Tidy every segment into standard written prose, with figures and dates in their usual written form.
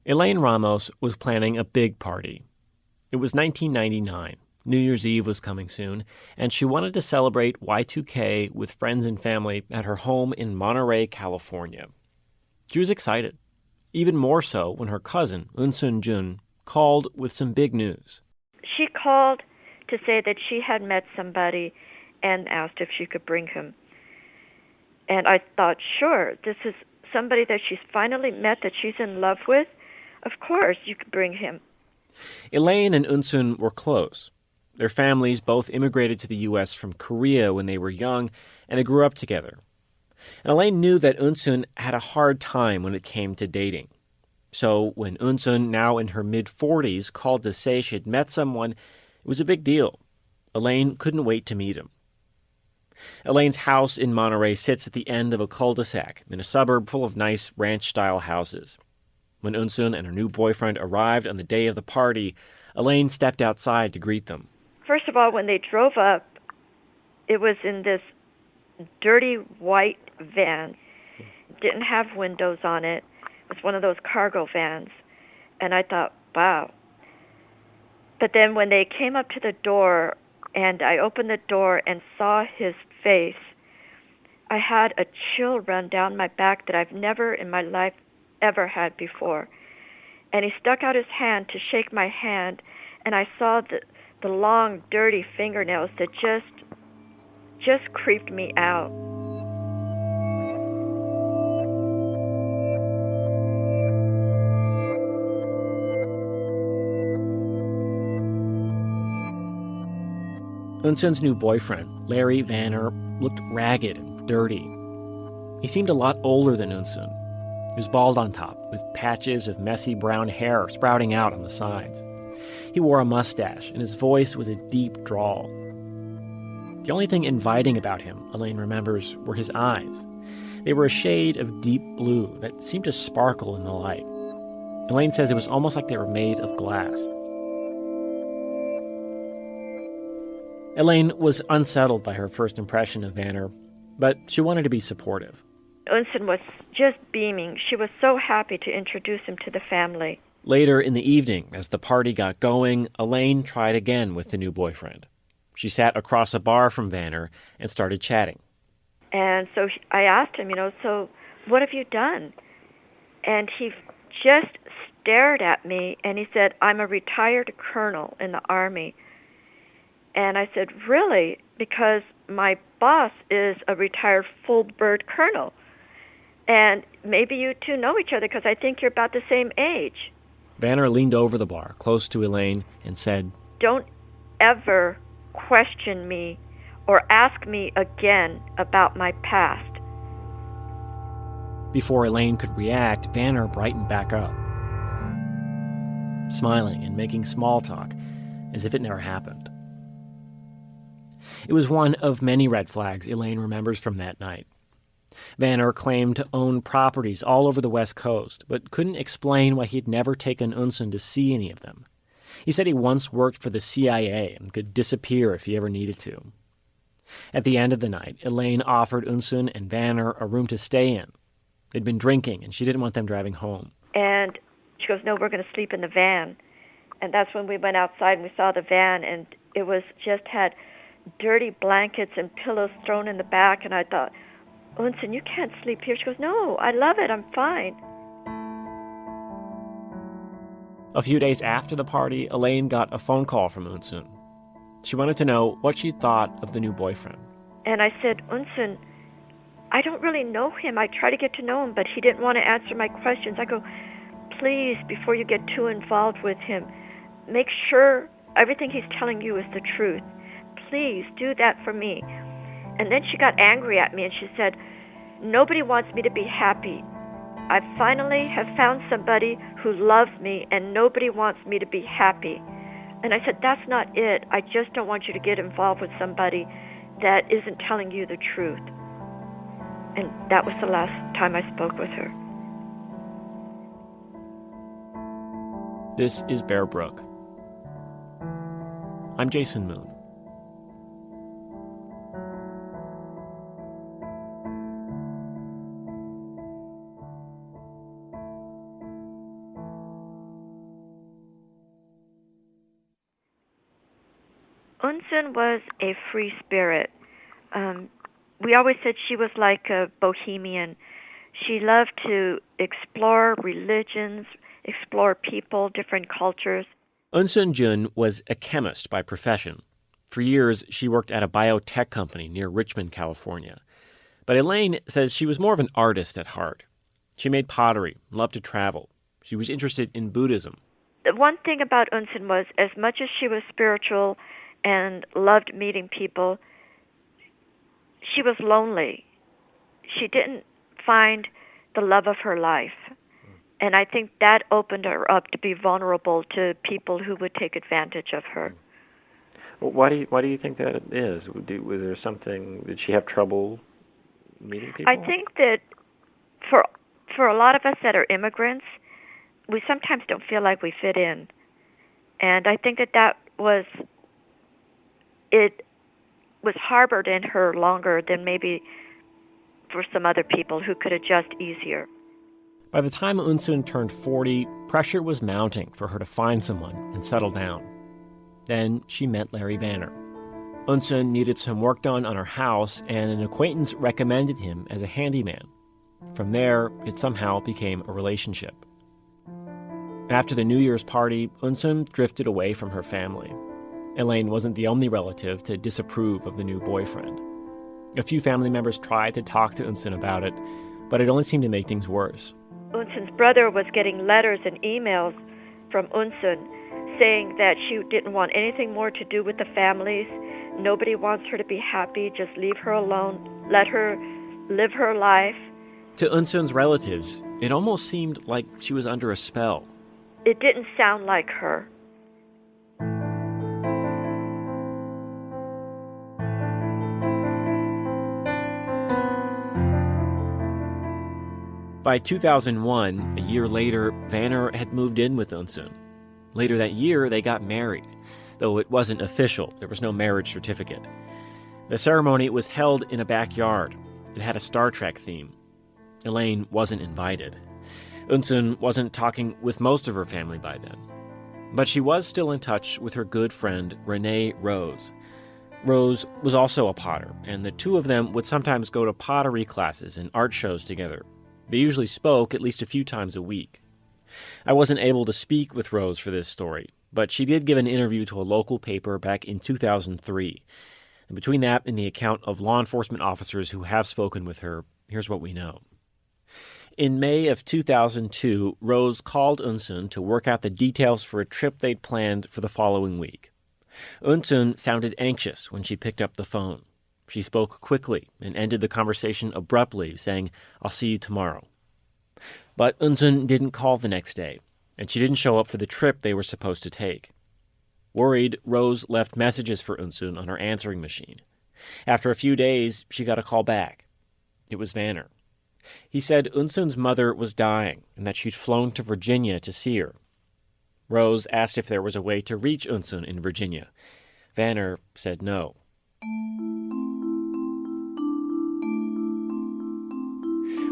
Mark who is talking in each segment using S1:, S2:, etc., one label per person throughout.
S1: Elaine Ramos was planning a big party. It was 1999. New Year's Eve was coming soon, and she wanted to celebrate Y2K with friends and family at her home in Monterey, California. She was excited, even more so when her cousin, Eunsoon Jun, called with some big news.
S2: She called to say that she had met somebody and asked if she could bring him. And I thought, sure, this is somebody that she's finally met, that she's in love with. Of course, you could bring him.
S1: Elaine and Eunsoon were close. Their families both immigrated to the U.S. from Korea when they were young, and they grew up together. And Elaine knew that Eunsoon had a hard time when it came to dating. So when Eunsoon, now in her mid-40s, called to say she had met someone, it was a big deal. Elaine couldn't wait to meet him. Elaine's house in Monterey sits at the end of a cul-de-sac in a suburb full of nice ranch-style houses. When Eunsoon and her new boyfriend arrived on the day of the party, Elaine stepped outside to greet them.
S2: First of all, when they drove up, it was in this dirty white van. It didn't have windows on it. It was one of those cargo vans. And I thought, wow. But then when they came up to the door and I opened the door and saw his face, I had a chill run down my back that I've never in my life ever had before. And he stuck out his hand to shake my hand, and I saw the long, dirty fingernails that just creeped me out.
S1: Eunsoon's new boyfriend, Larry Vanner, looked ragged and dirty. He seemed a lot older than Eunsoon. He was bald on top, with patches of messy brown hair sprouting out on the sides. He wore a mustache, and his voice was a deep drawl. The only thing inviting about him, Elaine remembers, were his eyes. They were a shade of deep blue that seemed to sparkle in the light. Elaine says it was almost like they were made of glass. Elaine was unsettled by her first impression of Vanner, but she wanted to be supportive.
S2: Eunsoon was just beaming. She was so happy to introduce him to the family.
S1: Later in the evening, as the party got going, Elaine tried again with the new boyfriend. She sat across a bar from Vanner and started chatting.
S2: And so I asked him, so what have you done? And he just stared at me and he said, I'm a retired colonel in the Army. And I said, really? Because my boss is a retired full-bird colonel. And maybe you two know each other because I think you're about the same age.
S1: Vanner leaned over the bar, close to Elaine, and said,
S2: don't ever question me or ask me again about my past.
S1: Before Elaine could react, Vanner brightened back up, smiling and making small talk, as if it never happened. It was one of many red flags Elaine remembers from that night. Vanner claimed to own properties all over the West Coast, but couldn't explain why he'd never taken Eunsoon to see any of them. He said he once worked for the CIA and could disappear if he ever needed to. At the end of the night, Elaine offered Eunsoon and Vanner a room to stay in. They'd been drinking, and she didn't want them driving home.
S2: And she goes, no, we're going to sleep in the van. And that's when we went outside and we saw the van, and it was just had dirty blankets and pillows thrown in the back, and I thought, Eunsoon, you can't sleep here. She goes, no, I love it. I'm fine.
S1: A few days after the party, Elaine got a phone call from Eunsoon. She wanted to know what she thought of the new boyfriend.
S2: And I said, Eunsoon, I don't really know him. I try to get to know him, but he didn't want to answer my questions. I go, please, before you get too involved with him, make sure everything he's telling you is the truth. Please do that for me. And then she got angry at me and she said, nobody wants me to be happy. I finally have found somebody who loves me and nobody wants me to be happy. And I said, that's not it. I just don't want you to get involved with somebody that isn't telling you the truth. And that was the last time I spoke with her.
S1: This is Bear Brook. I'm Jason Moon.
S2: Eunsoon was a free spirit. We always said she was like a bohemian. She loved to explore religions, explore people, different cultures.
S1: Eunsoon Jun was a chemist by profession. For years, she worked at a biotech company near Richmond, California. But Elaine says she was more of an artist at heart. She made pottery, loved to travel. She was interested in Buddhism.
S2: The one thing about Eunsoon was, as much as she was spiritual and loved meeting people, she was lonely. She didn't find the love of her life. And I think that opened her up to be vulnerable to people who would take advantage of her.
S3: Well, why do you think that is? Was there something, did she have trouble meeting people?
S2: I think that for a lot of us that are immigrants, we sometimes don't feel like we fit in. And I think that it was harbored in her longer than maybe for some other people who could adjust easier.
S1: By the time Eunsoon turned 40, pressure was mounting for her to find someone and settle down. Then she met Larry Vanner. Eunsoon needed some work done on her house, and an acquaintance recommended him as a handyman. From there, it somehow became a relationship. After the New Year's party, Eunsoon drifted away from her family. Elaine wasn't the only relative to disapprove of the new boyfriend. A few family members tried to talk to Eunsoon about it, but it only seemed to make things worse.
S2: Eunsoon's brother was getting letters and emails from Eunsoon saying that she didn't want anything more to do with the families. Nobody wants her to be happy. Just leave her alone. Let her live her life.
S1: To Eunsoon's relatives, it almost seemed like she was under a spell.
S2: It didn't sound like her.
S1: By 2001, a year later, Vanner had moved in with Eunsoon. Later that year, they got married, though it wasn't official. There was no marriage certificate. The ceremony was held in a backyard. It had a Star Trek theme. Elaine wasn't invited. Eunsoon wasn't talking with most of her family by then. But she was still in touch with her good friend, Renee Rose. Rose was also a potter, and the two of them would sometimes go to pottery classes and art shows together. They usually spoke at least a few times a week. I wasn't able to speak with Rose for this story, but she did give an interview to a local paper back in 2003. And between that and the account of law enforcement officers who have spoken with her, here's what we know. In May of 2002, Rose called Eunsoon to work out the details for a trip they'd planned for the following week. Eunsoon sounded anxious when she picked up the phone. She spoke quickly and ended the conversation abruptly, saying, "I'll see you tomorrow." But Eunsoon didn't call the next day, and she didn't show up for the trip they were supposed to take. Worried, Rose left messages for Eunsoon on her answering machine. After a few days, she got a call back. It was Vanner. He said Eunsoon's mother was dying and that she'd flown to Virginia to see her. Rose asked if there was a way to reach Eunsoon in Virginia. Vanner said no.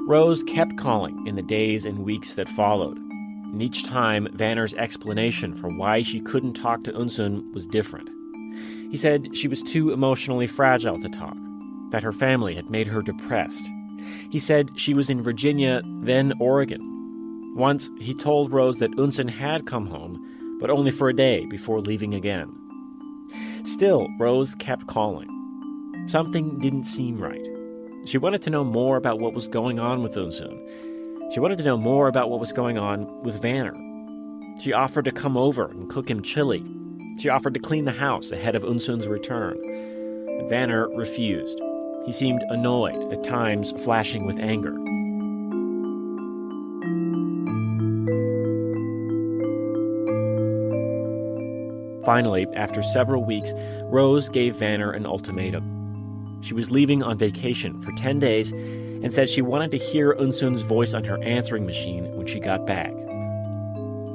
S1: Rose kept calling in the days and weeks that followed, and each time Vanner's explanation for why she couldn't talk to Eunsoon was different. He said she was too emotionally fragile to talk, that her family had made her depressed. He said she was in Virginia, then Oregon. Once, he told Rose that Eunsoon had come home, but only for a day before leaving again. Still, Rose kept calling. Something didn't seem right. She wanted to know more about what was going on with Eunsoon. She wanted to know more about what was going on with Vanner. She offered to come over and cook him chili. She offered to clean the house ahead of Eunsoon's return. But Vanner refused. He seemed annoyed, at times flashing with anger. Finally, after several weeks, Rose gave Vanner an ultimatum. She was leaving on vacation for 10 days and said she wanted to hear Eunsoon's voice on her answering machine when she got back.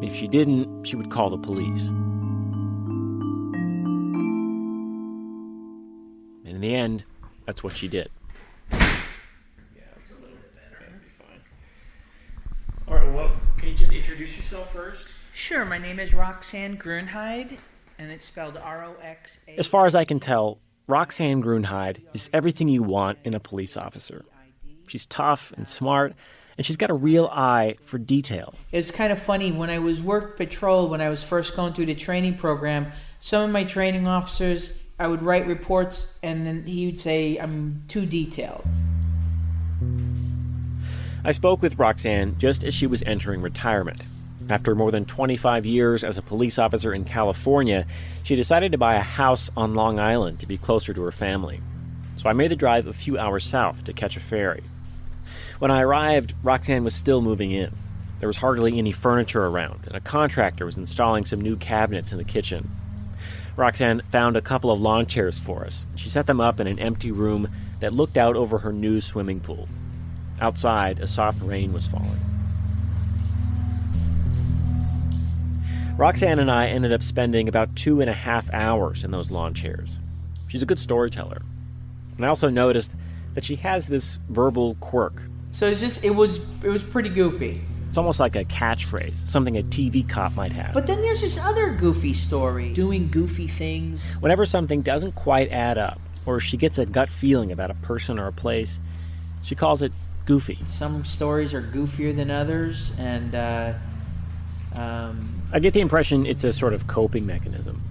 S1: If she didn't, she would call the police. And in the end, that's what she did.
S4: Yeah, it's a little bit better. That'll be fine. All right, well, can you just introduce yourself first?
S5: Sure, my name is Roxanne Grunheid.
S4: And it's spelled R-O-X-A.
S1: As far as I can tell, Roxanne Grunheid is everything you want in a police officer. She's tough and smart, and she's got a real eye for detail.
S4: It's kind of funny, when I was work patrol, when I was first going through the training program, some of my training officers, I would write reports, and then he would say, I'm too detailed.
S1: I spoke with Roxanne just as she was entering retirement. After more than 25 years as a police officer in California, she decided to buy a house on Long Island to be closer to her family. So I made the drive a few hours south to catch a ferry. When I arrived, Roxanne was still moving in. There was hardly any furniture around, and a contractor was installing some new cabinets in the kitchen. Roxanne found a couple of lawn chairs for us. She set them up in an empty room that looked out over her new swimming pool. Outside, a soft rain was falling. Roxanne and I ended up spending about 2.5 hours in those lawn chairs. She's a good storyteller. And I also noticed that she has this verbal quirk.
S4: So it was pretty goofy.
S1: It's almost like a catchphrase, something a TV cop might have.
S4: But then there's this other goofy story, doing goofy things.
S1: Whenever something doesn't quite add up, or she gets a gut feeling about a person or a place, she calls it goofy.
S4: Some stories are goofier than others, and
S1: I get the impression it's a sort of coping mechanism,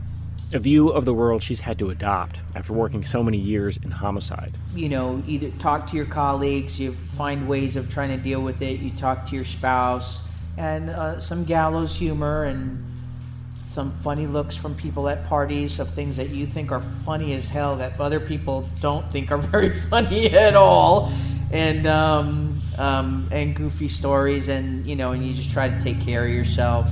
S1: a view of the world she's had to adopt after working so many years in homicide.
S4: you know, either talk to your colleagues, you find ways of trying to deal with it, you talk to your spouse, and some gallows humor and some funny looks from people at parties of things that you think are funny as hell that other people don't think are very funny at all, and goofy stories, and you just try to take care of yourself.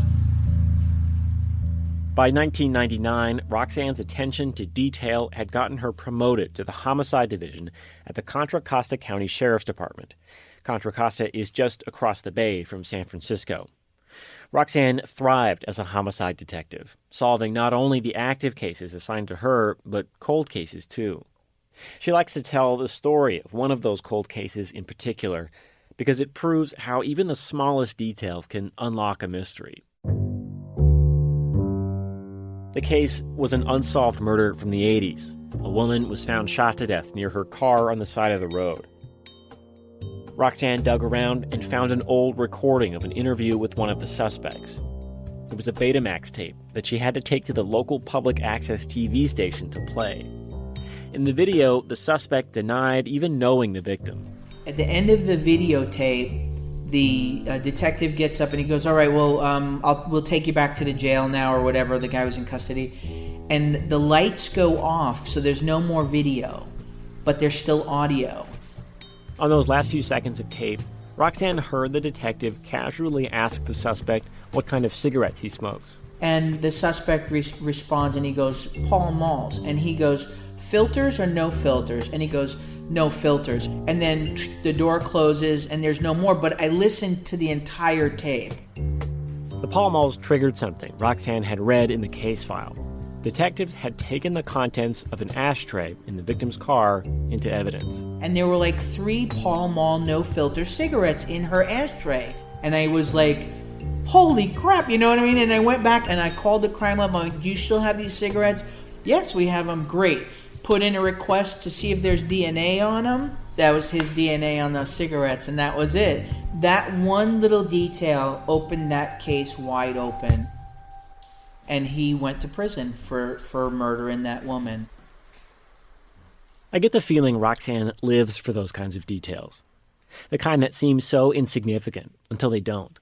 S1: By 1999, Roxanne's attention to detail had gotten her promoted to the Homicide Division at the Contra Costa County Sheriff's Department. Contra Costa is just across the bay from San Francisco. Roxanne thrived as a homicide detective, solving not only the active cases assigned to her, but cold cases too. She likes to tell the story of one of those cold cases in particular, because it proves how even the smallest detail can unlock a mystery. The case was an unsolved murder from the 80s. A woman was found shot to death near her car on the side of the road. Roxanne dug around and found an old recording of an interview with one of the suspects. It was a Betamax tape that she had to take to the local public access TV station to play. In the video, the suspect denied even knowing the victim.
S4: At the end of the videotape, the detective gets up and he goes, all right, well, we'll take you back to the jail now or whatever. The guy was in custody. And the lights go off, so there's no more video, but there's still audio.
S1: On those last few seconds of tape, Roxanne heard the detective casually ask the suspect what kind of cigarettes he smokes.
S4: And the suspect responds and he goes, Pall Malls. And he goes, filters or no filters? And he goes, no filters. And then the door closes and there's no more, but I listened to the entire tape.
S1: The Pall Malls triggered something Roxanne had read in the case file. Detectives had taken the contents of an ashtray in the victim's car into evidence.
S4: And there were like 3 Pall Mall no filter cigarettes in her ashtray. And I was like, holy crap, you know what I mean? And I went back and I called the crime lab. I'm like, do you still have these cigarettes? Yes, we have them. Great. Put in a request to see if there's DNA on them. That was his DNA on those cigarettes, and that was it. That one little detail opened that case wide open. And he went to prison for murdering that woman.
S1: I get the feeling Roxanne lives for those kinds of details. The kind that seem so insignificant until they don't.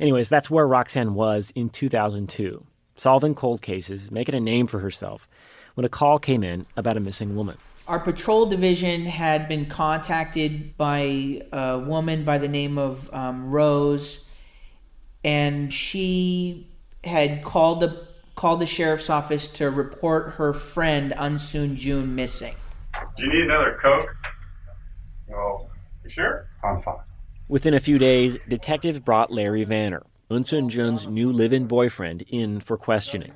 S1: Anyways, that's where Roxanne was in 2002, solving cold cases, making a name for herself, when a call came in about a missing woman.
S4: Our patrol division had been contacted by a woman by the name of Rose, and she had called the sheriff's office to report her friend Eunsoon Jun missing.
S5: Do you need another Coke? No. You sure? I'm fine.
S1: Within a few days, detectives brought Larry Vanner, Eunsoon Jun's new live-in boyfriend, in for questioning.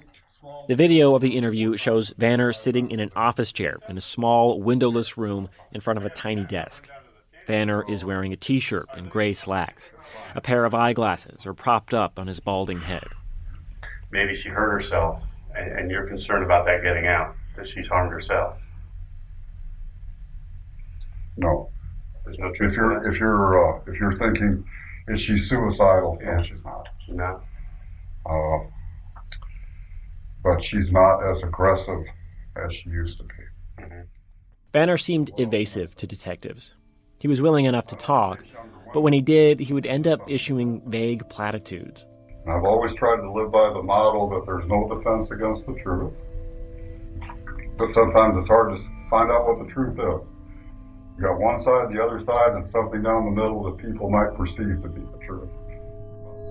S1: The video of the interview shows Vanner sitting in an office chair in a small, windowless room in front of a tiny desk. Vanner is wearing a t-shirt and gray slacks. A pair of eyeglasses are propped up on his balding head.
S5: Maybe she hurt herself. And you're concerned about that getting out, that she's harmed herself.
S6: No.
S5: There's no truth.
S6: If you're thinking, is she suicidal?
S5: Yeah.
S6: No, she's not.
S5: She's not.
S6: But she's not as aggressive as she used to be.
S5: Mm-hmm.
S1: Vanner seemed evasive to detectives. He was willing enough to talk, but when he did, he would end up issuing vague platitudes.
S6: And I've always tried to live by the model that there's no defense against the truth. But sometimes it's hard to find out what the truth is. You got one side, the other side, and something down the middle that people might perceive to be the truth.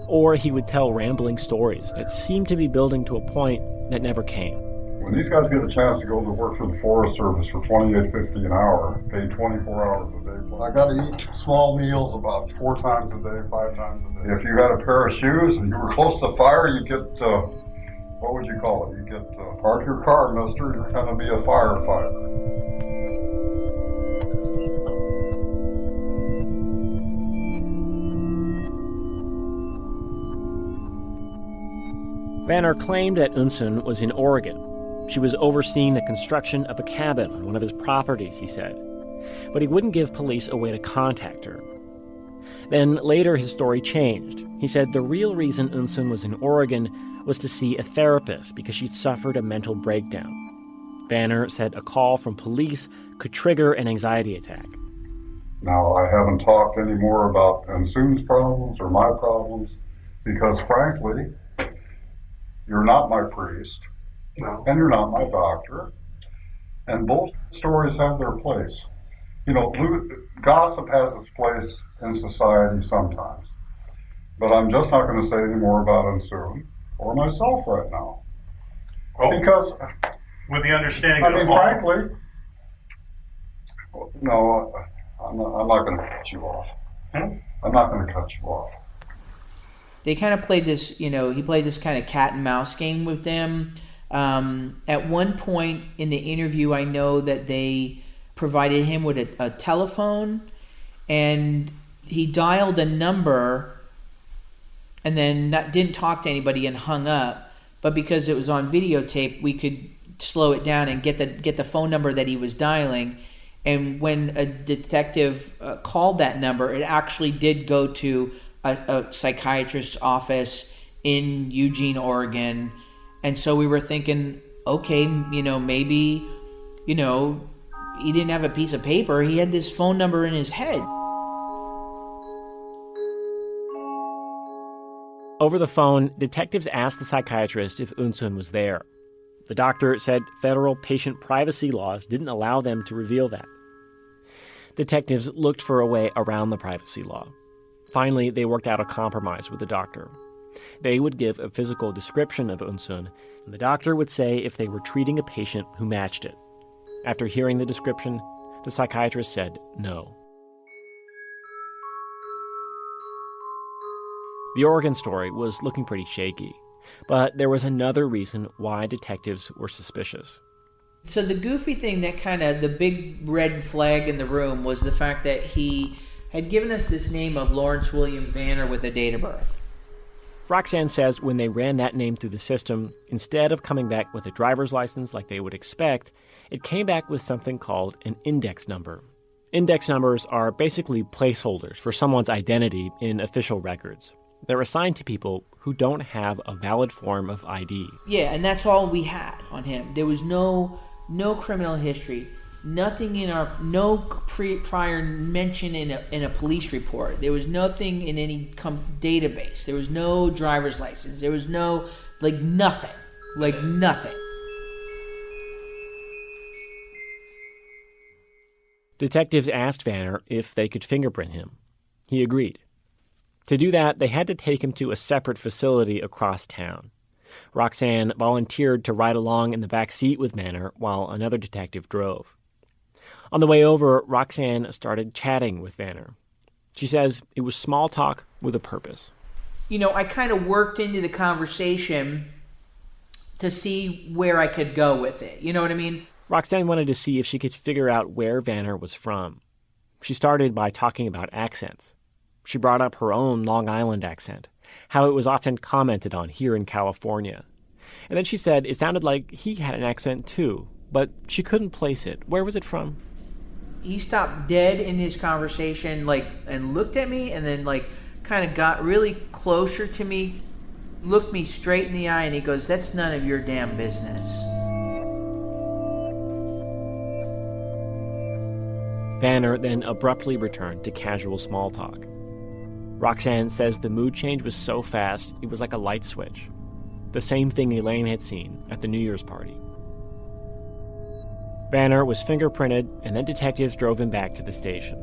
S1: Or he would tell rambling stories that seemed to be building to a point that never came.
S6: When these guys get a chance to go to work for the Forest Service for $28.50 an hour, paid 24 hours a day, I got to eat small meals about 4 times a day, 5 times a day. If you had a pair of shoes and you were close to fire, you get, what would you call it? You get, park your car, mister, you're going to be a firefighter.
S1: Vanner claimed that Eunsoon was in Oregon. She was overseeing the construction of a cabin on one of his properties, he said. But he wouldn't give police a way to contact her. Then later his story changed. He said the real reason Eunsoon was in Oregon was to see a therapist because she'd suffered a mental breakdown. Vanner said a call from police could trigger an anxiety attack.
S6: Now, I haven't talked any more about Eunsoon's problems or my problems because, frankly, you're not my priest,
S5: No.
S6: and you're not my doctor, and both stories have their place. You know, gossip has its place in society sometimes, but I'm just not going to say any more about Eunsoon or myself right now.
S5: Well,
S6: Because,
S5: with the understanding
S6: I
S5: that
S6: mean, frankly, no, I'm not going to cut you off. I'm not going to cut you off.
S4: They kind of played this, he played this kind of cat and mouse game with them. At one point in the interview, I know that they provided him with a telephone, and he dialed a number and then didn't talk to anybody and hung up. But because it was on videotape, we could slow it down and get the phone number that he was dialing. And when a detective called that number, it actually did go to a psychiatrist's office in Eugene, Oregon. And so we were thinking, okay, maybe, he didn't have a piece of paper. He had this phone number in his head.
S1: Over the phone, detectives asked the psychiatrist if Eunsoon was there. The doctor said federal patient privacy laws didn't allow them to reveal that. Detectives looked for a way around the privacy law. Finally, they worked out a compromise with the doctor. They would give a physical description of Eunsoon, and the doctor would say if they were treating a patient who matched it. After hearing the description, the psychiatrist said no. The Oregon story was looking pretty shaky, but there was another reason why detectives were suspicious.
S4: So the goofy thing that kind of, the big red flag in the room was the fact that he had given us this name of Lawrence William Vanner with a date of birth.
S1: Roxanne says when they ran that name through the system, instead of coming back with a driver's license like they would expect, it came back with something called an index number. Index numbers are basically placeholders for someone's identity in official records. They're assigned to people who don't have a valid form of ID.
S4: Yeah, and that's all we had on him. There was no criminal history, nothing in our, prior mention in a police report. There was nothing in any database. There was no driver's license. There was no, nothing.
S1: Detectives asked Vanner if they could fingerprint him. He agreed. To do that, they had to take him to a separate facility across town. Roxanne volunteered to ride along in the back seat with Vanner while another detective drove. On the way over, Roxanne started chatting with Vanner. She says it was small talk with a purpose.
S4: I kind of worked into the conversation to see where I could go with it. You know what I mean?
S1: Roxanne wanted to see if she could figure out where Vanner was from. She started by talking about accents. She brought up her own Long Island accent, how it was often commented on here in California, And then she said it sounded like he had an accent too, but she couldn't place it. Where was it from?
S4: He stopped dead in his conversation, and looked at me, and then, kind of got really closer to me, looked me straight in the eye, and he goes, "That's none of your damn business."
S1: Vanner then abruptly returned to casual small talk. Roxanne says the mood change was so fast, it was like a light switch. The same thing Elaine had seen at the New Year's party. Vanner was fingerprinted, and then detectives drove him back to the station.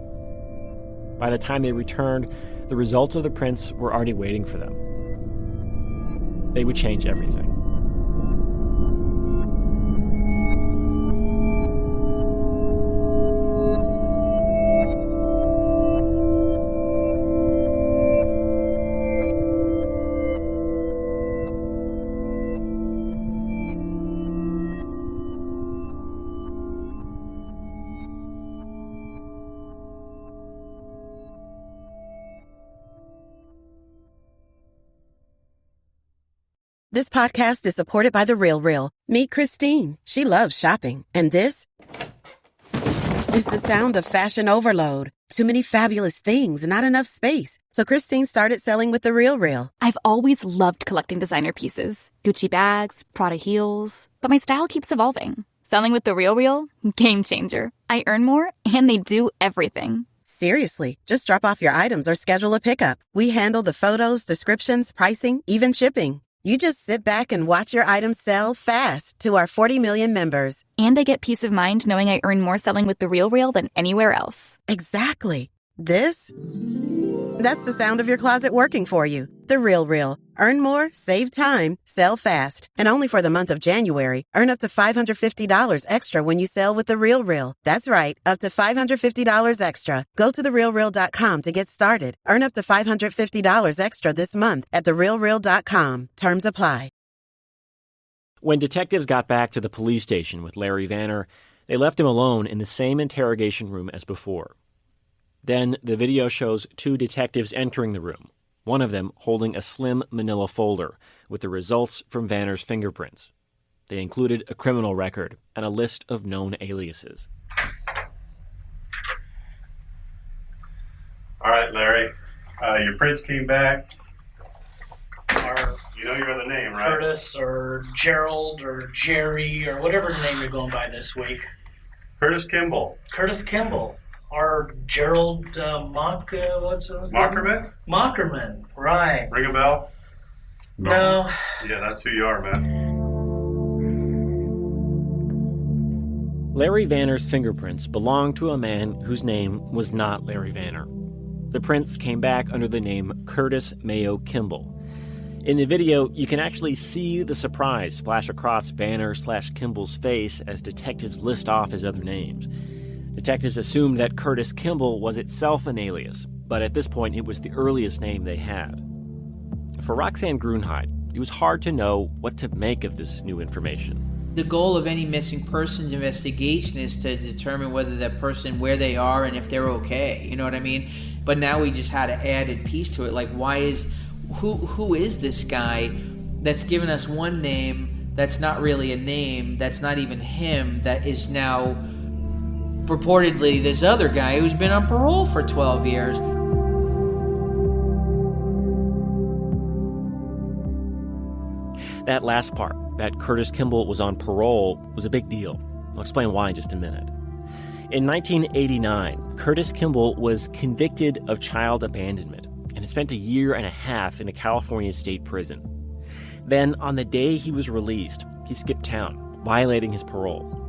S1: By the time they returned, the results of the prints were already waiting for them. They would change everything.
S7: This podcast is supported by The RealReal. Meet Christine. She loves shopping. And this is the sound of fashion overload. Too many fabulous things, not enough space. So Christine started selling with The RealReal.
S8: I've always loved collecting designer pieces. Gucci bags, Prada heels. But my style keeps evolving. Selling with The RealReal? Game changer. I earn more, and they do everything.
S7: Seriously, just drop off your items or schedule a pickup. We handle the photos, descriptions, pricing, even shipping. You just sit back and watch your items sell fast to our 40 million members.
S8: And I get peace of mind knowing I earn more selling with The RealReal than anywhere else.
S7: Exactly. That's the sound of your closet working for you. The RealReal. Earn more, save time, sell fast. And only for the month of January, earn up to $550 extra when you sell with The RealReal. That's right, up to $550 extra. Go to therealreal.com to get started. Earn up to $550 extra this month at therealreal.com. Terms apply.
S1: When detectives got back to the police station with Larry Vanner, they left him alone in the same interrogation room as before. Then the video shows two detectives entering the room, one of them holding a slim manila folder with the results from Vanner's fingerprints. They included a criminal record and a list of known aliases.
S5: All right, Larry. Your prints came back. You know your other name, right?
S9: Curtis or Gerald or Jerry or whatever name you're going by this week.
S5: Curtis Kimball.
S9: Curtis Kimball. Or Gerald what's his name?
S5: Mockerman?
S9: Mockerman, right.
S5: Ring a bell?
S9: No.
S5: Yeah, that's who you are, man.
S1: Larry Vanner's fingerprints belonged to a man whose name was not Larry Vanner. The prints came back under the name Curtis Mayo Kimball. In the video, you can actually see the surprise splash across Vanner/Kimball's face as detectives list off his other names. Detectives assumed that Curtis Kimball was itself an alias, but at this point it was the earliest name they had. For Roxanne Grunheid, it was hard to know what to make of this new information.
S4: The goal of any missing persons investigation is to determine whether that person, where they are, and if they're okay. You know what I mean? But now we just had an added piece to it. Like, who is this guy that's given us one name that's not really a name, that's not even him, that is now purportedly this other guy who's been on parole for 12 years.
S1: That last part, that Curtis Kimball was on parole, was a big deal. I'll explain why in just a minute. In 1989, Curtis Kimball was convicted of child abandonment and had spent a year and a half in a California state prison. Then, on the day he was released, he skipped town, violating his parole.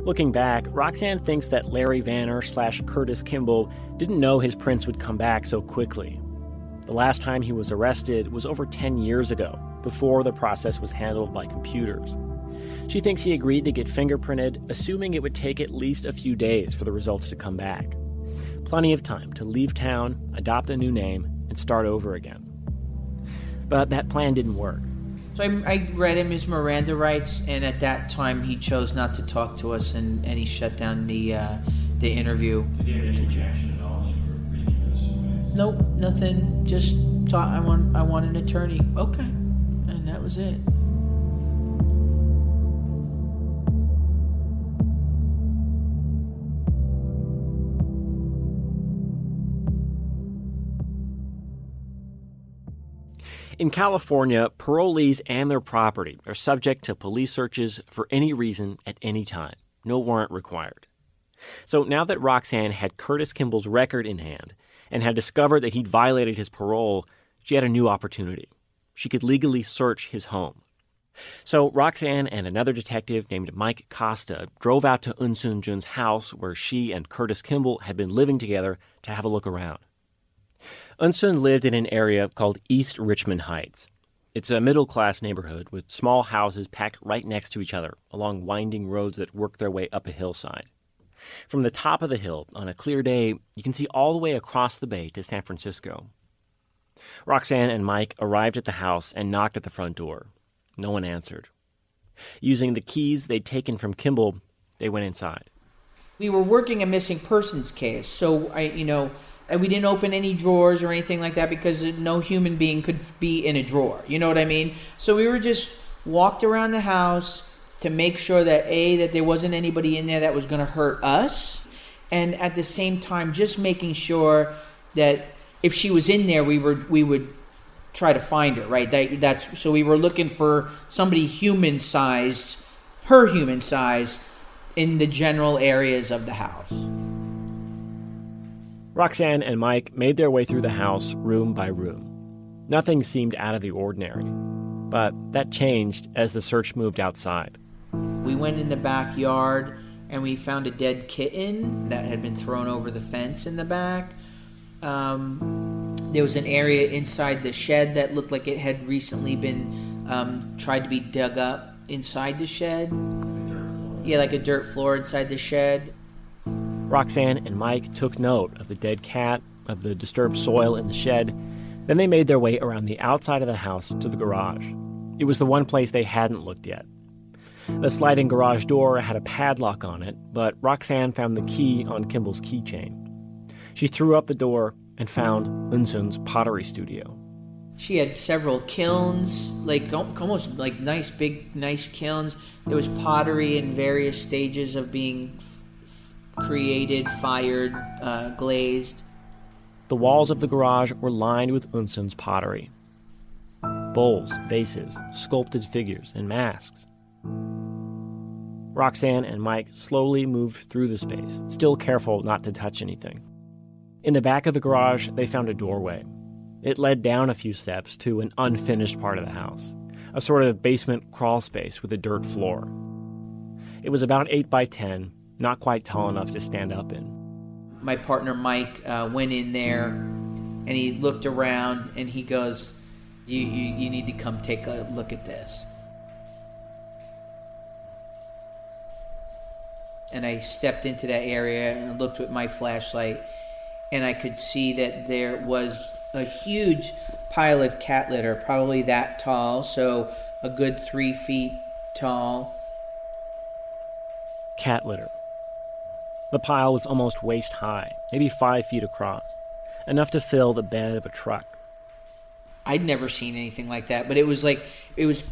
S1: Looking back, Roxanne thinks that Larry Vanner/Curtis Kimball didn't know his prints would come back so quickly. The last time he was arrested was over 10 years ago, before the process was handled by computers. She thinks he agreed to get fingerprinted, assuming it would take at least a few days for the results to come back. Plenty of time to leave town, adopt a new name, and start over again. But that plan didn't work.
S4: So I read him his Miranda rights, and at that time he chose not to talk to us, and he shut down the interview.
S1: Did he have any objection at all for reading this?
S4: Nope, nothing. Just thought I want an attorney. Okay, and that was it.
S1: In California, parolees and their property are subject to police searches for any reason at any time. No warrant required. So now that Roxanne had Curtis Kimball's record in hand and had discovered that he'd violated his parole, she had a new opportunity. She could legally search his home. So Roxanne and another detective named Mike Costa drove out to Eunsoon Jun's house where she and Curtis Kimball had been living together to have a look around. Eunsoon lived in an area called East Richmond Heights. It's a middle-class neighborhood with small houses packed right next to each other along winding roads that work their way up a hillside. From the top of the hill, on a clear day, you can see all the way across the bay to San Francisco. Roxanne and Mike arrived at the house and knocked at the front door. No one answered. Using the keys they'd taken from Kimball, they went inside.
S4: We were working a missing persons case, so we didn't open any drawers or anything like that because no human being could be in a drawer. You know what I mean? So we were just walked around the house to make sure that that there wasn't anybody in there that was going to hurt us, and at the same time just making sure that if she was in there, we would try to find her, right? So we were looking for somebody human-sized, her human size, in the general areas of the house.
S1: Roxanne and Mike made their way through the house room by room. Nothing seemed out of the ordinary, but that changed as the search moved outside.
S4: We went in the backyard and we found a dead kitten that had been thrown over the fence in the back. There was an area inside the shed that looked like it had recently been tried to be dug up inside the shed. Yeah, like a dirt floor inside the shed.
S1: Roxanne and Mike took note of the dead cat, of the disturbed soil in the shed. Then they made their way around the outside of the house to the garage. It was the one place they hadn't looked yet. The sliding garage door had a padlock on it, but Roxanne found the key on Kimball's keychain. She threw up the door and found Eunsoon's pottery studio.
S4: She had several kilns, like almost like nice kilns. There was pottery in various stages of being created, fired, glazed.
S1: The walls of the garage were lined with Eunsoon's pottery. Bowls, vases, sculpted figures, and masks. Roxanne and Mike slowly moved through the space, still careful not to touch anything. In the back of the garage, they found a doorway. It led down a few steps to an unfinished part of the house, a sort of basement crawl space with a dirt floor. It was about 8 by 10, not quite tall enough to stand up in.
S4: My partner Mike went in there and he looked around and he goes, you need to come take a look at this. And I stepped into that area and looked with my flashlight, and I could see that there was a huge pile of cat litter, probably that tall, so a good 3 feet tall.
S1: Cat litter. The pile was almost waist high, maybe 5 feet across, enough to fill the bed of a truck.
S4: I'd never seen anything like that, but it was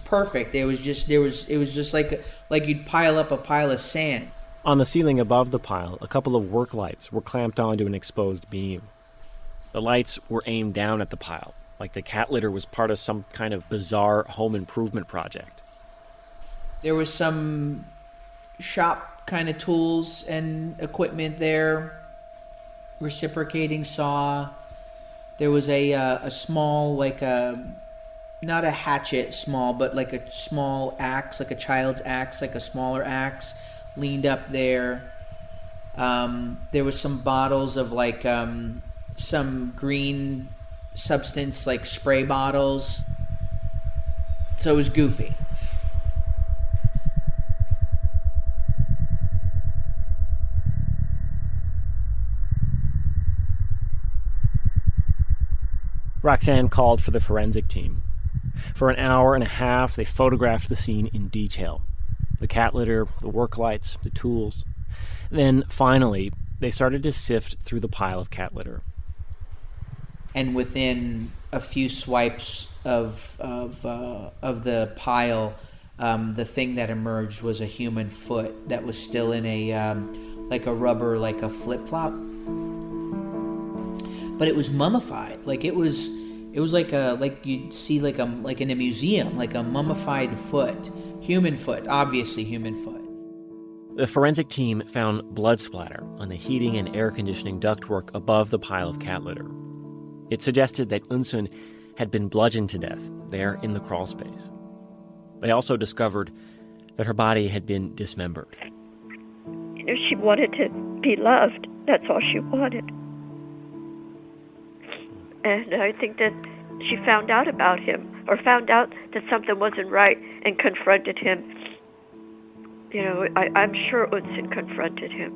S4: perfect. It was just like you'd pile up a pile of sand.
S1: On the ceiling above the pile, a couple of work lights were clamped onto an exposed beam. The lights were aimed down at the pile, like the cat litter was part of some kind of bizarre home improvement project.
S4: There was some shop kind of tools and equipment there, reciprocating saw. There was a small, not a hatchet small, but like a small axe, like a child's axe, like a smaller axe, leaned up there. There was some bottles of some green substance, like spray bottles. So it was goofy.
S1: Roxanne called for the forensic team. For an hour and a half, they photographed the scene in detail. The cat litter, the work lights, the tools. Then, finally, they started to sift through the pile of cat litter.
S4: And within a few swipes of the pile, the thing that emerged was a human foot that was still in a rubber, a flip-flop. But it was mummified. It It was like you'd see like in a museum, like a mummified foot, human foot, obviously human foot.
S1: The forensic team found blood splatter on the heating and air conditioning ductwork above the pile of cat litter. It suggested that Eunsoon had been bludgeoned to death there in the crawl space. They also discovered that her body had been dismembered.
S2: You know, she wanted to be loved. That's all she wanted. And I think that she found out about him, or found out that something wasn't right and confronted him. You know, I'm sure Eunsoon confronted him.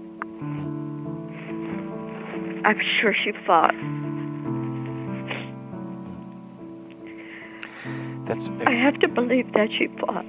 S2: I'm sure she fought. I have to believe that she fought.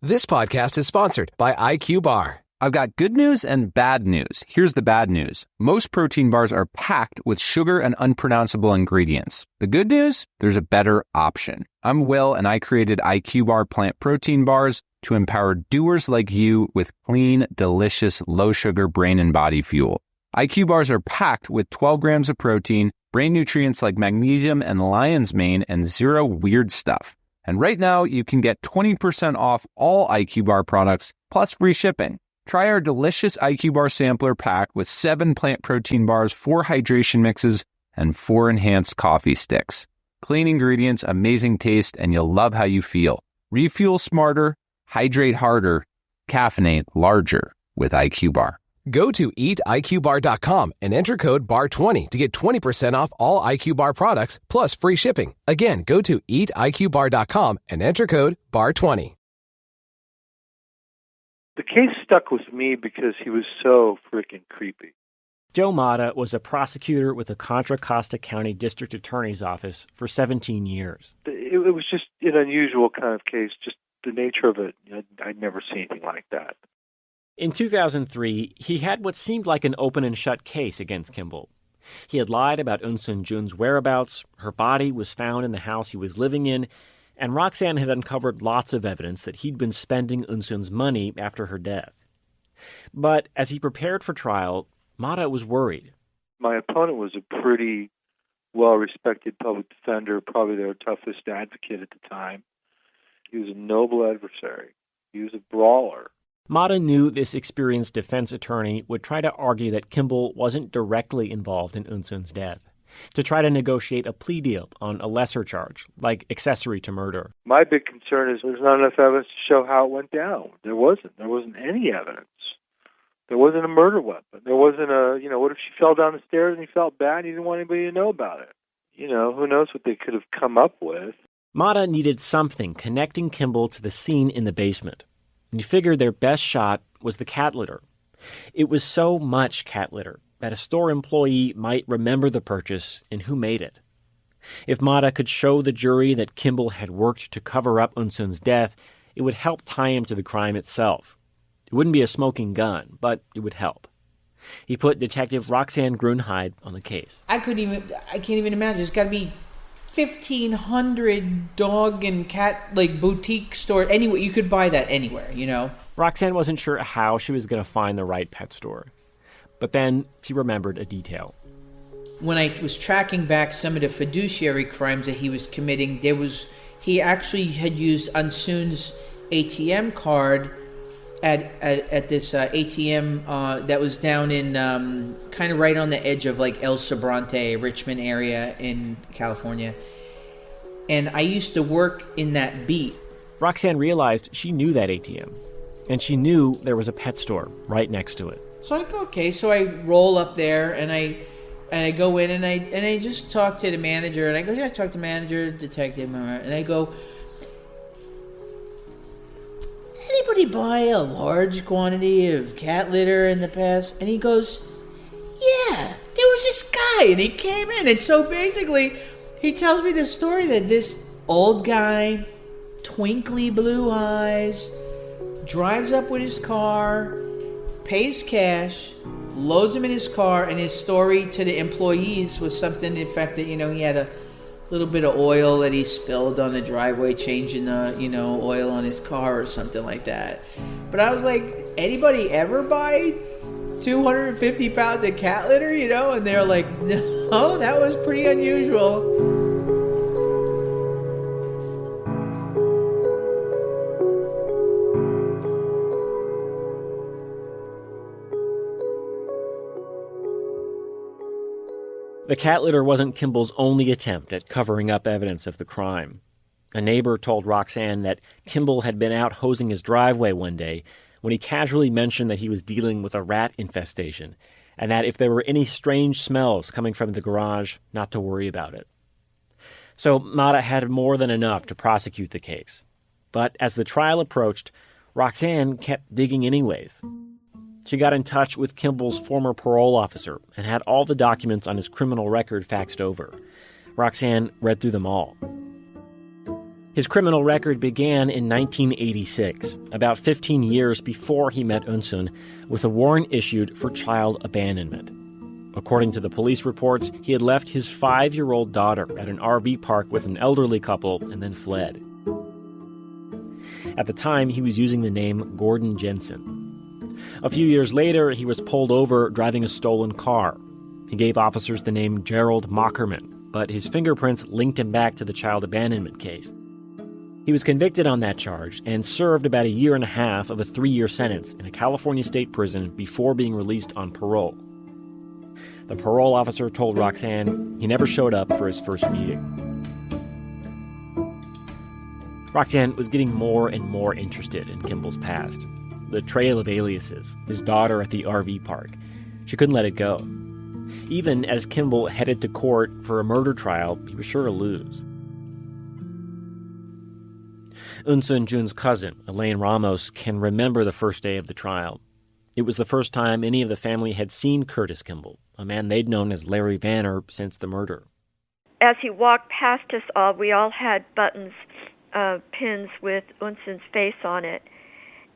S10: This podcast is sponsored by IQ Bar. I've got good news and bad news. Here's the bad news. Most protein bars are packed with sugar and unpronounceable ingredients. The good news? There's a better option. I'm Will, and I created IQ Bar plant protein bars to empower doers like you with clean, delicious, low-sugar brain and body fuel. IQ Bars are packed with 12 grams of protein, brain nutrients like magnesium and lion's mane, and zero weird stuff. And right now, you can get 20% off all IQ Bar products, plus free shipping. Try our delicious IQ Bar sampler pack with 7 plant protein bars, 4 hydration mixes, and 4 enhanced coffee sticks. Clean ingredients, amazing taste, and you'll love how you feel. Refuel smarter, hydrate harder, caffeinate larger with IQ Bar.
S11: Go to eatiqbar.com and enter code BAR20 to get 20% off all IQ Bar products plus free shipping. Again, go to eatiqbar.com and enter code BAR20.
S12: The case stuck with me because he was so freaking creepy.
S1: Joe Mata was a prosecutor with the Contra Costa County District Attorney's Office for 17 years.
S12: It was just an unusual kind of case, just the nature of it. I'd never seen anything like that.
S1: In 2003, he had what seemed like an open and shut case against Kimball. He had lied about Eunsoon Jun's whereabouts, her body was found in the house he was living in, and Roxanne had uncovered lots of evidence that he'd been spending Eunsoon's money after her death. But as he prepared for trial, Mata was worried.
S12: My opponent was a pretty well-respected public defender, probably their toughest advocate at the time. He was a noble adversary. He was a brawler.
S1: Mata knew this experienced defense attorney would try to argue that Kimball wasn't directly involved in Eunsoon's death, to try to negotiate a plea deal on a lesser charge, like accessory to murder.
S12: My big concern is there's not enough evidence to show how it went down. There wasn't any evidence. There wasn't a murder weapon. There wasn't what if she fell down the stairs and he felt bad and he didn't want anybody to know about it? Who knows what they could have come up with.
S1: Mata needed something connecting Kimball to the scene in the basement. And he figured their best shot was the cat litter. It was so much cat litter that a store employee might remember the purchase and who made it. If Mata could show the jury that Kimball had worked to cover up Eunsoon's death, it would help tie him to the crime itself. It wouldn't be a smoking gun, but it would help. He put Detective Roxanne Grunheide on the case.
S4: I can't even imagine. It's got to be 1,500 dog and cat boutique store. Anyway, you could buy that anywhere,
S1: Roxanne wasn't sure how she was going to find the right pet store. But then she remembered a detail.
S4: When I was tracking back some of the fiduciary crimes that he was committing, he actually had used Eunsoon's ATM card at this ATM that was down in kind of right on the edge of El Sobrante, Richmond area in California. And I used to work in that beat.
S1: Roxanne realized she knew that ATM, and she knew there was a pet store right next to it.
S4: So I go, okay, so I roll up there and I go in and I just talk to the manager and I go, yeah, I talk to the manager, detective, and I go, anybody buy a large quantity of cat litter in the past? And he goes, yeah, there was this guy and he came in. And so basically he tells me the story that this old guy, twinkly blue eyes, drives up with his car, pays cash, loads him in his car, and his story to the employees was something to the effect that, he had little bit of oil that he spilled on the driveway, changing the, oil on his car or something like that. But I was like, anybody ever buy 250 pounds of cat litter, And they're like, no, that was pretty unusual.
S1: The cat litter wasn't Kimball's only attempt at covering up evidence of the crime. A neighbor told Roxanne that Kimball had been out hosing his driveway one day when he casually mentioned that he was dealing with a rat infestation, and that if there were any strange smells coming from the garage, not to worry about it. So Mata had more than enough to prosecute the case. But as the trial approached, Roxanne kept digging anyways. She got in touch with Kimball's former parole officer and had all the documents on his criminal record faxed over. Roxanne read through them all. His criminal record began in 1986, about 15 years before he met Eunsoon, with a warrant issued for child abandonment. According to the police reports, he had left his 5-year-old daughter at an RV park with an elderly couple and then fled. At the time, he was using the name Gordon Jensen. A few years later, he was pulled over driving a stolen car. He gave officers the name Gerald Mockerman, but his fingerprints linked him back to the child abandonment case. He was convicted on that charge and served about 1.5 years of a 3-year sentence in a California state prison before being released on parole. The parole officer told Roxanne he never showed up for his first meeting. Roxanne was getting more and more interested in Kimball's past. The trail of aliases, his daughter at the RV park. She couldn't let it go. Even as Kimball headed to court for a murder trial, he was sure to lose. Eunsoon Jun's cousin, Elaine Ramos, can remember the first day of the trial. It was the first time any of the family had seen Curtis Kimball, a man they'd known as Larry Vanner since the murder.
S2: As he walked past us all, we all had buttons, pins with Eunsoon's face on it.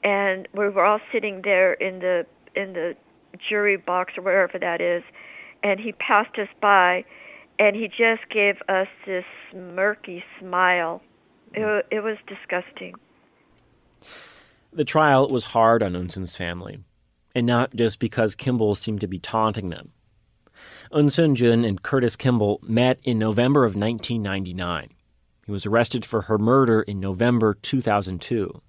S2: And we were all sitting there in the jury box or wherever that is, and he passed us by, and he just gave us this smirky smile. It was disgusting.
S1: The trial was hard on Eunsoon's family, and not just because Kimball seemed to be taunting them. Eunsoon Jun and Curtis Kimball met in November of 1999. He was arrested for her murder in November 2002.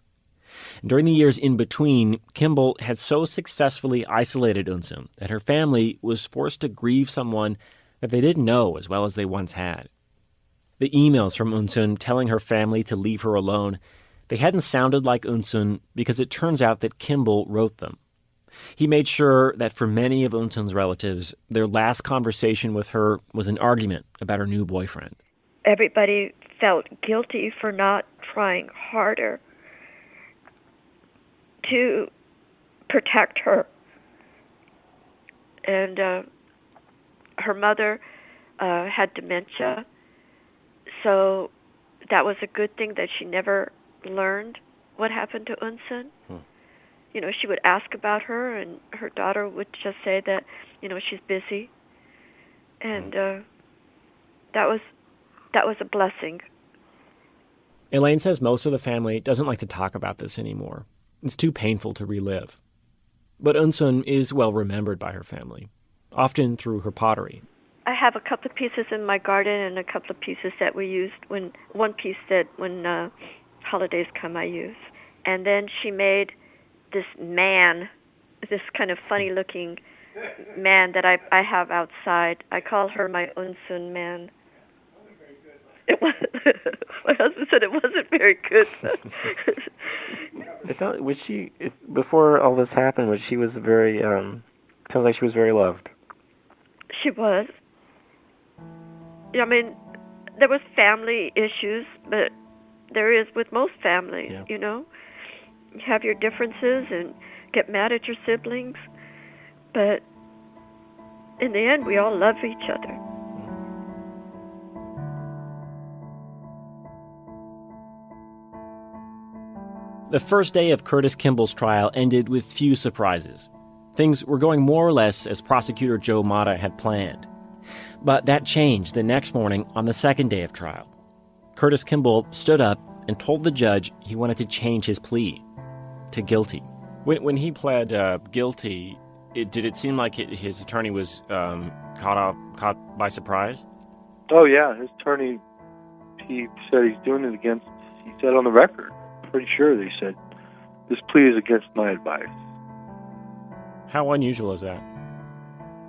S1: During the years in between, Kimball had so successfully isolated Eunsoon that her family was forced to grieve someone that they didn't know as well as they once had. The emails from Eunsoon telling her family to leave her alone, they hadn't sounded like Eunsoon because it turns out that Kimball wrote them. He made sure that for many of Eunsoon's relatives, their last conversation with her was an argument about her new boyfriend.
S2: Everybody felt guilty for not trying harder to protect her. And her mother had dementia, so that was a good thing that she never learned what happened to Eunsoon. She would ask about her, and her daughter would just say that, she's busy. And that was a blessing.
S1: Elaine says most of the family doesn't like to talk about this anymore. It's too painful to relive. But Eunsoon is well remembered by her family, often through her pottery.
S2: I have a couple of pieces in my garden and a couple of pieces that we used when holidays come I use. And then she made this man, this kind of funny-looking man that I have outside. I call her my Eunsoon man. My husband said it wasn't very good.
S3: Before all this happened, she was very, sounds like she was very loved.
S2: She was. I mean, there was family issues, but there is with most families, You have your differences and get mad at your siblings, but in the end, we all love each other.
S1: The first day of Curtis Kimball's trial ended with few surprises. Things were going more or less as prosecutor Joe Mata had planned. But that changed the next morning on the second day of trial. Curtis Kimball stood up and told the judge he wanted to change his plea to guilty. When he pled guilty, did it seem like his attorney was caught by surprise?
S12: Oh, yeah. His attorney, he said he's doing it against, he said on the record, pretty sure they said, this plea is against my advice.
S1: How unusual is that?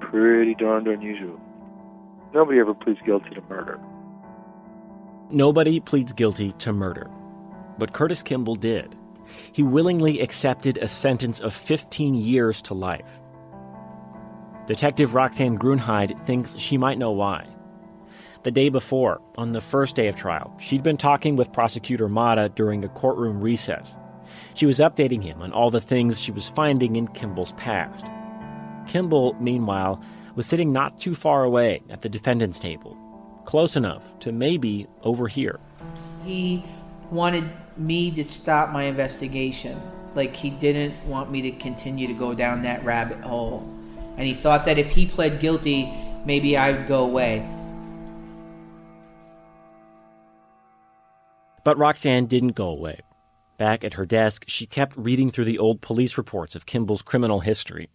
S12: Pretty darned unusual. Nobody ever pleads guilty to murder.
S1: Nobody pleads guilty to murder. But Curtis Kimball did. He willingly accepted a sentence of 15 years to life. Detective Roxanne Grunheid thinks she might know why. The day before, on the first day of trial, she'd been talking with Prosecutor Mata during a courtroom recess. She was updating him on all the things she was finding in Kimball's past. Kimball, meanwhile, was sitting not too far away at the defendant's table, close enough to maybe overhear.
S4: He wanted me to stop my investigation. Like, he didn't want me to continue to go down that rabbit hole. And he thought that if he pled guilty, maybe I would go away.
S1: But Roxanne didn't go away. Back at her desk, she kept reading through the old police reports of Kimball's criminal history.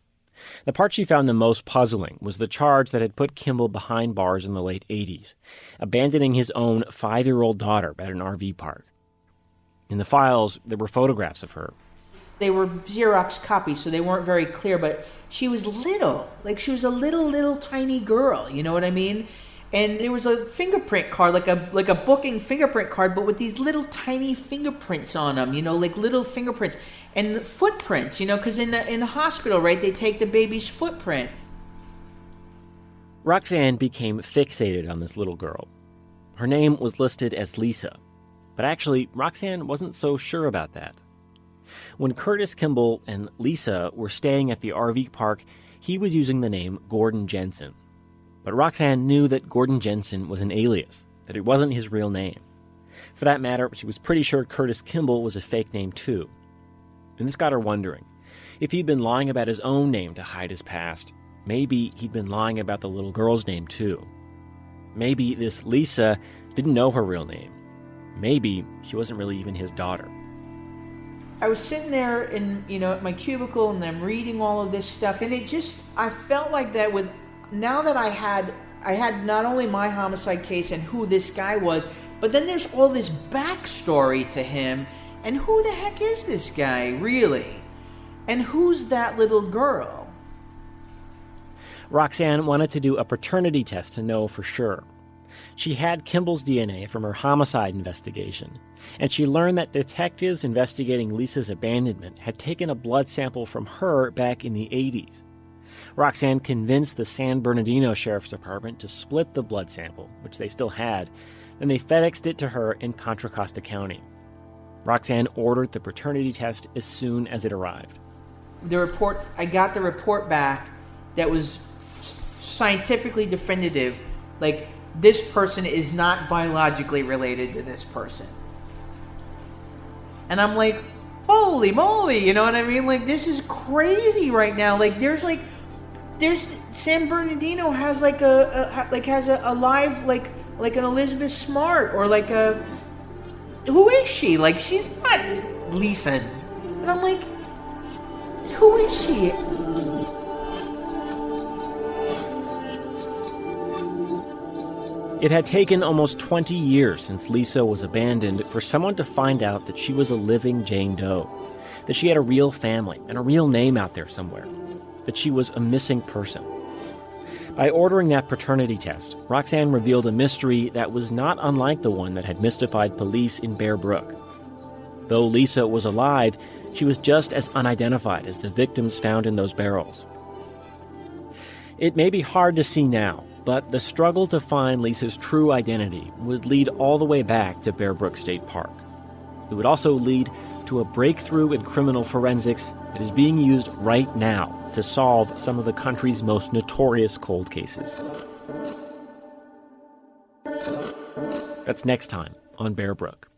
S1: The part she found the most puzzling was the charge that had put Kimball behind bars in the late 80s, abandoning his own 5-year-old daughter at an RV park. In the files, there were photographs of her.
S4: They were Xerox copies, so they weren't very clear, but she was little. Like, she was a little tiny girl, you know what I mean? And there was a fingerprint card, like a booking fingerprint card, but with these little tiny fingerprints on them, you know, like little fingerprints. And footprints, you know, because in the hospital, right, they take the baby's footprint.
S1: Roxanne became fixated on this little girl. Her name was listed as Lisa, but actually, Roxanne wasn't so sure about that. When Curtis Kimball and Lisa were staying at the RV park, he was using the name Gordon Jensen. But Roxanne knew that Gordon Jensen was an alias, that it wasn't his real name. For that matter, she was pretty sure Curtis Kimball was a fake name too. And this got her wondering. If he'd been lying about his own name to hide his past, maybe he'd been lying about the little girl's name too. Maybe this Lisa didn't know her real name. Maybe she wasn't really even his daughter.
S4: I was sitting there in, at my cubicle, and I'm reading all of this stuff, and I felt like that with, now that I had not only my homicide case and who this guy was, but then there's all this backstory to him, and who the heck is this guy, really? And who's that little girl?
S1: Roxanne wanted to do a paternity test to know for sure. She had Kimball's DNA from her homicide investigation, and she learned that detectives investigating Lisa's abandonment had taken a blood sample from her back in the 80s. Roxanne convinced the San Bernardino Sheriff's Department to split the blood sample, which they still had, and they FedExed it to her in Contra Costa County. Roxanne ordered the paternity test as soon as it arrived.
S4: I got the report back that was scientifically definitive, like, this person is not biologically related to this person. And I'm like, holy moly, you know what I mean? Like, this is crazy right now. Like, there's San Bernardino has has a live, like an Elizabeth Smart, or like who is she? Like, she's not Lisa. And I'm like, who is she?
S1: It had taken almost 20 years since Lisa was abandoned for someone to find out that she was a living Jane Doe, that she had a real family and a real name out there somewhere, that she was a missing person. By ordering that paternity test, Roxanne revealed a mystery that was not unlike the one that had mystified police in Bear Brook. Though Lisa was alive, she was just as unidentified as the victims found in those barrels. It may be hard to see now, but the struggle to find Lisa's true identity would lead all the way back to Bear Brook State Park. It would also lead to a breakthrough in criminal forensics that is being used right now to solve some of the country's most notorious cold cases. That's next time on Bear Brook.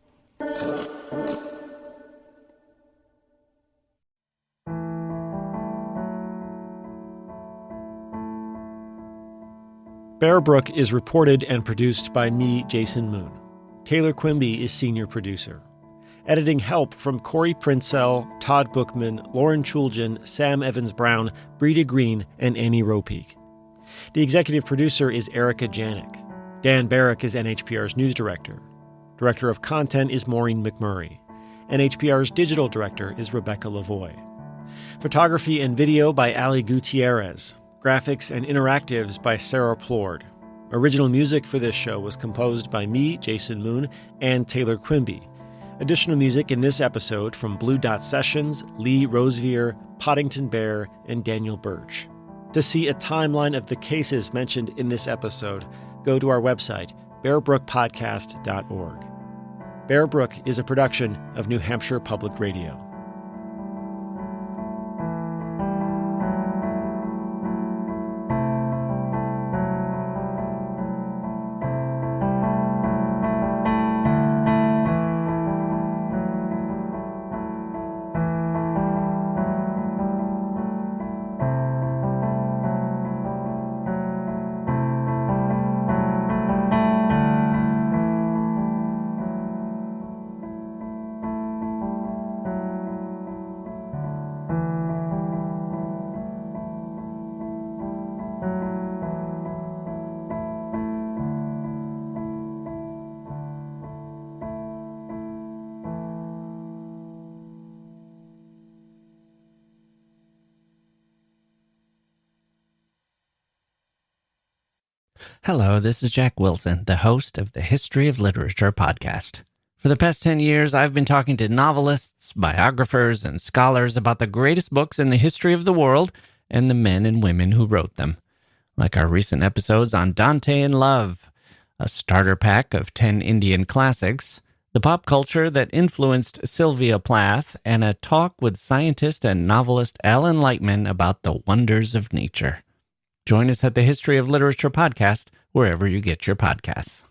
S1: Bear Brook is reported and produced by me, Jason Moon. Taylor Quimby is senior producer. Editing help from Corey Princell, Todd Bookman, Lauren Chulgin, Sam Evans-Brown, Breda Green, and Annie Ropeek. The executive producer is Erica Janik. Dan Barrick is NHPR's news director. Director of content is Maureen McMurray. NHPR's digital director is Rebecca Lavoie. Photography and video by Ali Gutierrez. Graphics and interactives by Sarah Plord. Original music for this show was composed by me, Jason Moon, and Taylor Quimby. Additional music in this episode from Blue Dot Sessions, Lee Rosevier, Poddington Bear, and Daniel Birch. To see a timeline of the cases mentioned in this episode, go to our website, bearbrookpodcast.org. Bear Brook is a production of New Hampshire Public Radio.
S13: Hello, this is Jack Wilson, the host of the History of Literature podcast. For the past 10 years, I've been talking to novelists, biographers, and scholars about the greatest books in the history of the world and the men and women who wrote them. Like our recent episodes on Dante and Love, a starter pack of 10 Indian classics, the pop culture that influenced Sylvia Plath, and a talk with scientist and novelist Alan Lightman about the wonders of nature. Join us at the History of Literature podcast, wherever you get your podcasts.